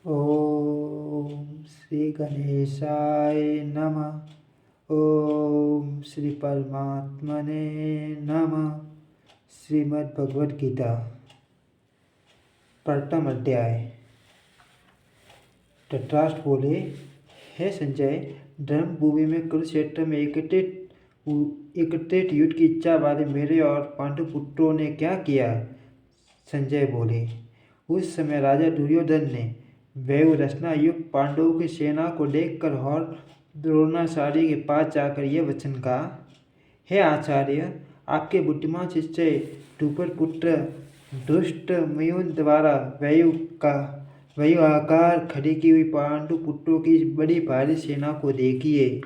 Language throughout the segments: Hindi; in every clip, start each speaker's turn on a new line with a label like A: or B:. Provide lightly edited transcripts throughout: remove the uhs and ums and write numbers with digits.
A: ओम श्री गणेशाय नमः। ओम श्री परमात्मने नमः। श्रीमद् भगवद गीता प्रथम अध्याय। धृतराष्ट्र बोले, हे संजय, धर्मभूमि में कुरुक्षेत्र में एकत्रित युद्ध की इच्छा वाले मेरे और पांडु पुत्रों ने क्या किया? संजय बोले, उस समय राजा दुर्योधन ने व्यू रचना युक्त पांडवों की सेना को देखकर और द्रोणाचार्य के पास जाकर यह वचन कहा, हे आचार्य, आपके बुद्धिमान शिष्य द्रुपद पुत्र दुष्ट मयून द्वारा व्यू आकार खड़ी की हुई पांडु पुत्रों की बड़ी भारी सेना को देखिए।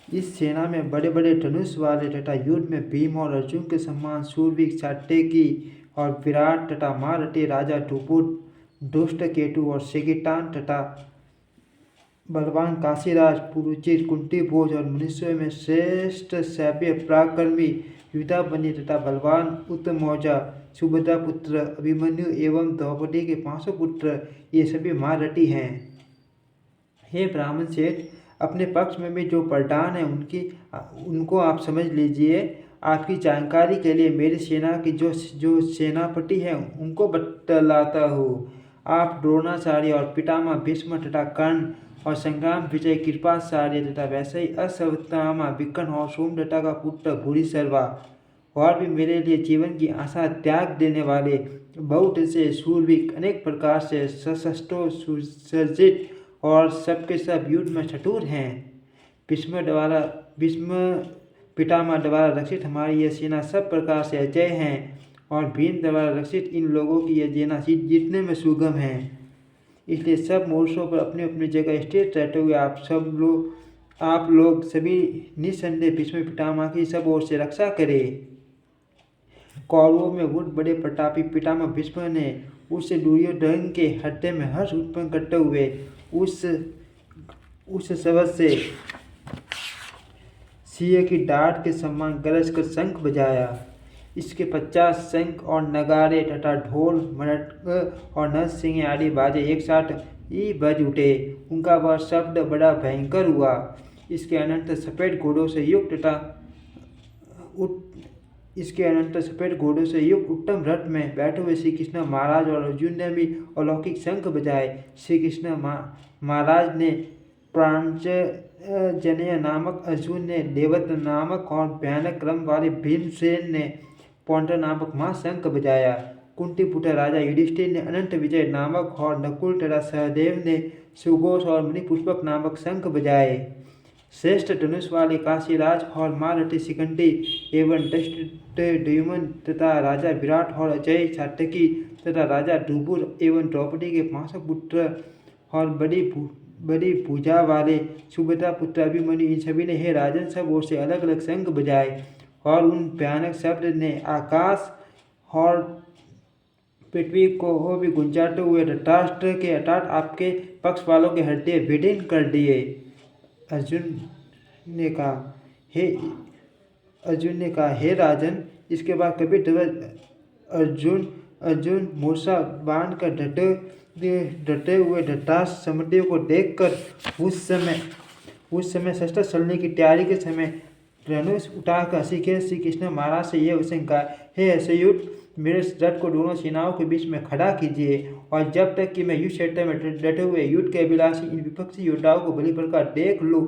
A: इस सेना में बड़े बड़े धनुष वाले तथा युद्ध में भीम और अर्जुन के समान शूरवीर सात्यकी और विराट तथा महारथी राजा द्रुपद, दुष्ट केतु और शेकितान तथा बलवान काशीराज, पुरुचित, कुंतीभोज और मनुष्यों में श्रेष्ठ सभ्य पराक्रमी युद्धाबनी तथा बलवान उत्तमौजा, सुभद्रा पुत्र अभिमन्यु एवं द्रौपदी के 500 पुत्र, ये सभी महारथी हैं। हे ब्राह्मण सेठ, अपने पक्ष में भी जो प्रधान है उनको आप समझ लीजिए। आपकी जानकारी के लिए मेरी सेना की जो सेनापति हैं उनको बतलाता हूँ। आप द्रोणाचार्य और पितामह भीष्म तथा कर्ण और संग्राम विजय कृपाचार्य तथा वैसे ही अश्वत्थामा विकर्ण और सोमदत्ता का पुत्र भूरिश्रवा और भी मेरे लिए जीवन की आशा त्याग देने वाले बहुत से शूरवीर, अनेक प्रकार से सशस्त्रों सुसज्जित और सबके सब युद्ध में चतुर हैं। भीष्म पितामह द्वारा रक्षित हमारी यह सेना सब प्रकार से अजय है और भीम द्वारा रक्षित इन लोगों की यह सेना जीतने में सुगम है। इसलिए सब मोर्चों पर अपनी अपनी जगह स्थिर रहते हुए आप लोग सभी निसंदेह भीष्म पितामह की सब ओर से रक्षा करें। कौरवों में उठ बड़े प्रतापी पितामह भीष्म ने उससे दुर्योधन के हृदय में हर्ष उत्पन्न करते हुए उस शब्द से सिंह की डांट के समान गरज कर शंख बजाया। इसके 50 शंख और नगारे तथा ढोल, मृदंग और नरसिंह आदि बाजे एक साथ ही बज उठे। उनका वह शब्द बड़ा भयंकर हुआ। इसके अनंत सफेद घोड़ों से युक्त उत्तम रथ में बैठे हुए श्री कृष्ण महाराज और अर्जुन ने भी अलौकिक शंख बजाए। श्री कृष्ण महाराज ने प्रांजन्य नामक, अर्जुन ने देवत नामक और भयानक क्रम वाले भीमसेन ने पौंड्र नामक महाशंख बजाया। कुंती पुत्र राजा युधिष्ठिर ने अनंत विजय नामक और नकुल तथा सहदेव ने सुघोष और मणिपुष्पक नामक शंख बजाए। श्रेष्ठ धनुष वाले काशीराज और महारथी शिखंडी एवं दृष्टद्युम्न तथा राजा विराट और अजय सात्यकी तथा राजा द्रुपद एवं द्रौपदी के 500 पुत्र और बड़ी भुजा वाले सुभद्रा पुत्र अभिमन्यु, इन सभी ने हे राजन सब ओर से अलग अलग शंख बजाए और उन भयानक शब्द ने आकाश और पृथ्वी को भी गुंजाते हुए धृतराष्ट्र के अर्थात आपके पक्ष वालों के हृदय विदीर्ण कर दिए। अर्जुन ने कहा, हे राजन, इसके बाद कभी अर्जुन मूर्छा बांध कर डटे हुए धृतराष्ट्र समदेव को देखकर उस समय शस्त्र चलने की तैयारी के समय धनुष उठाकर श्री कृष्ण महाराज से यह वचन कहा, हे असयुत, मेरे रथ को दोनों सेनाओं के बीच में खड़ा कीजिए और जब तक कि मैं युद्ध क्षेत्र में डटे हुए युद्ध के अभिलाषी इन विपक्षी योद्धाओं को भली प्रकार देख लूँ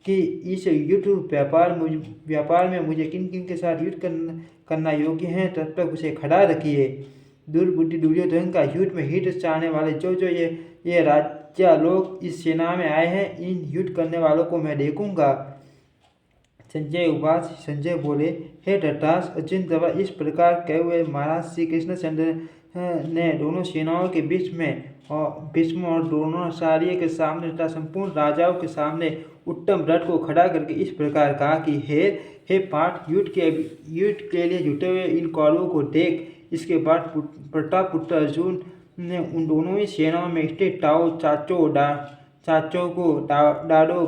A: कि इस युद्ध व्यापार में मुझे किन किन के साथ युद्ध करना योग्य है, तब तक उसे खड़ा रखिए। दुर्बुद्धि दुर्योधन का युद्ध में हित चाहने वाले जो ये राजा लोग इस सेना में आए हैं, इन युद्ध करने वालों को मैं देखूंगा। संजय बोले, हे धृतराष्ट्र, अर्जुन द्वारा इस प्रकार कहे हुए महाराज श्री कृष्णचंद्र ने दोनों सेनाओं के बीच में और भीष्म और द्रोणाचार्य के सामने तथा संपूर्ण राजाओं के सामने उत्तम रथ को खड़ा करके इस प्रकार कहा कि हे पार्थ, युद्ध के लिए जुटे हुए इन कौरवों को देख। इसके बाद प्रताप पुत्र अर्जुन ने उन दोनों ही सेनाओं में स्थित ताओ, चाचों को, डाडों,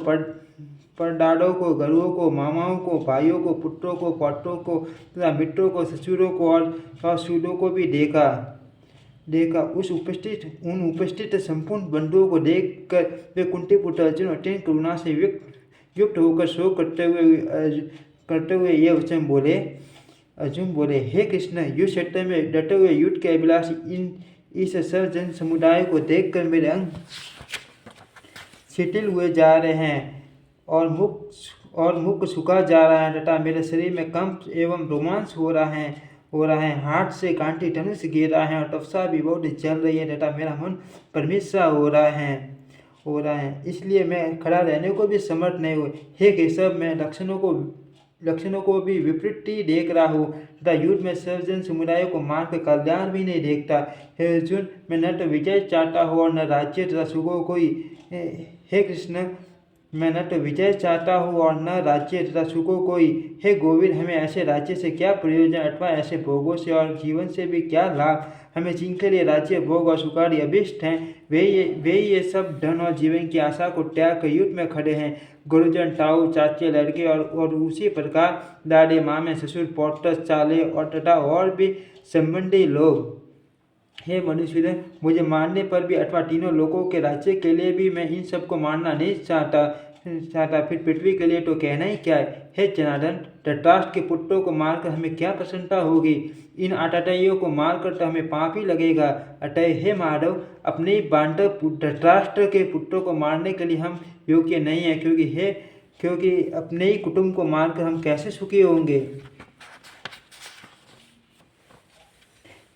A: परदादों को, गुरुओं को, मामाओं को, भाइयों को, पुत्रों को, पौत्रों को तथा मित्रों को, ससुरों को और सूदों को भी देखा। देखा। उन उपस्थित संपूर्ण बंधुओं को देखकर वे कुंती पुत्र अर्जुन अत्यंत करुणा से युक्त होकर शोक करते हुए ये वचन बोले। अर्जुन बोले, हे कृष्ण, युद्ध क्षेत्र में डटे हुए युद्ध के अभिलाषी इस सब जन समुदाय को देखकर मेरे अंग शिथिल हुए जा रहे हैं और मुख सूखा जा रहा है तथा मेरे शरीर में कंप एवं रोमांच हो रहा है। हाथ से कांटी धनुष गिर रहा है और तपसा भी बहुत चल रही है तथा मेरा मन परमित सा हो रहा है। इसलिए मैं खड़ा रहने को भी समर्थ नहीं हुए। हे केशव, मैं लक्षणों को भी विपरीत ही देख रहा हूँ तथा युद्ध में सर्वजन समुदाय को मारकर कल्याण भी नहीं देखता। हे अर्जुन, मैं न तो विजय चाहता हूँ और न राज्य तथा सुखों कोई। हे कृष्ण, मैं न तो विजय चाहता हूँ और न राज्य तथा सुखों कोई। हे गोविंद, हमें ऐसे राज्य से क्या प्रयोजन अथवा ऐसे भोगों से और जीवन से भी क्या लाभ। हमें जिनके लिए राज्य भोग और सुखादि अभिष्ट हैं वे ये सब धन और जीवन की आशा को त्याग कर युद्ध में खड़े हैं। गुरुजन, ताऊ, चाचे, लड़के और उसी प्रकार दादे, मामे, ससुर, पौत्र, चाले और तथा और भी संबंधी लोग। हे मनुष्य, मुझे मारने पर भी अथवा तीनों लोगों के राज्य के लिए भी मैं इन सबको मारना नहीं चाहता। फिर पृथ्वी के लिए तो कहना ही क्या है। हे जनार्दन, धृतराष्ट्र के पुत्रों को मारकर हमें क्या प्रसन्नता होगी। इन आतताइयों को मारकर तो हमें पाप ही लगेगा। अतः हे माधव, अपने ही बांधव धृतराष्ट्र के पुत्रों को मारने के लिए हम योग्य नहीं है, क्योंकि अपने ही कुटुंब को मारकर हम कैसे सुखी होंगे।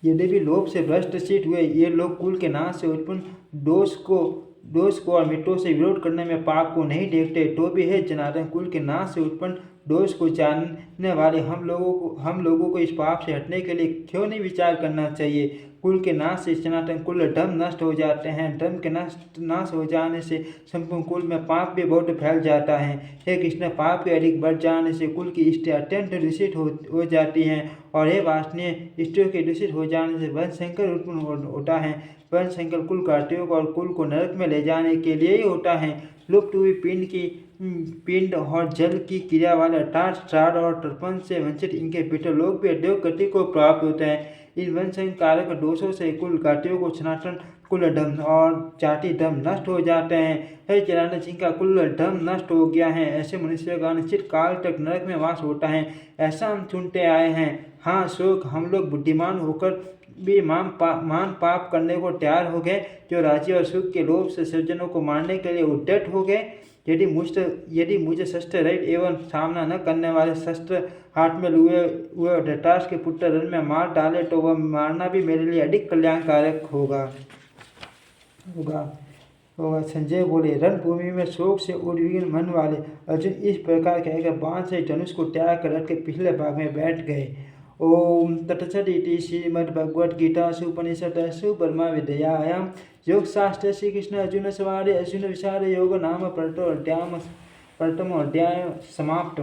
A: यदि भी लोभ से भ्रष्ट चित हुए ये लोग कुल के नाश से उत्पन्न दोष को और मित्रों से विरोध करने में पाप को नहीं देखते, तो भी है जनार्दन, कुल के नाश से उत्पन्न दोष को जानने वाले हम लोगों को इस पाप से हटने के लिए क्यों नहीं विचार करना चाहिए। कुल के नाश से सनातन कुल धर्म नष्ट हो जाते हैं। धर्म के नाश हो जाने से संपूर्ण कुल में पाप भी बहुत फैल जाता है। हे कृष्ण, पाप के अधिक बढ़ जाने से कुल की स्त्री अत्यंत दूषित हो जाती हैं और हे वासनीय, स्त्रियों के दूषित हो जाने से वंश संकर उत्पन्न होता है। वंश संकर कुल कार्तियों और कुल को नरक में ले जाने के लिए ही होता है। लुप्त हुई पिंड और जल की क्रिया वाले अर्थात श्राद्ध और तर्पण से वंचित इनके पितर लोग भी अद्योग गति को प्राप्त होते हैं। इन वंश कारक दोषों से कुल घाटियों को सनातन कुल धर्म और जाति धर्म नष्ट हो जाते हैं। हे जनार्दन, जिनका कुल धर्म नष्ट हो गया है ऐसे मनुष्य का निश्चित काल तक नरक में वास होता है, ऐसा हम सुनते आए हैं। हाँ शोक, हम लोग बुद्धिमान होकर भी मान पाप करने को तैयार हो गए, जो राज्य और सुख के लोभ से सज्जनों को मारने के लिए उद्यत हो गए। यदि मुझे शस्त्र रहित एवं सामना न करने वाले शस्त्र हाथ में लिए हुए धृतराष्ट्र के पुत्र रण में मार डाले तो वह मारना भी मेरे लिए अधिक कल्याणकारक होगा। संजय बोले, रणभूमि में शोक से उद्विग्न मन वाले अर्जुन इस प्रकार कहकर बाण से धनुष को त्याग कर रथ के पिछले भाग में बैठ गए। ओम तत्सत् इति श्रीमद्भगवद्गीतासु उपनिषत्सु ब्रह्मविद्यायां योगशास्त्रे श्री कृष्ण अर्जुन संवादे अर्जुन विषाद योग नाम प्रथमो अध्याय समाप्त।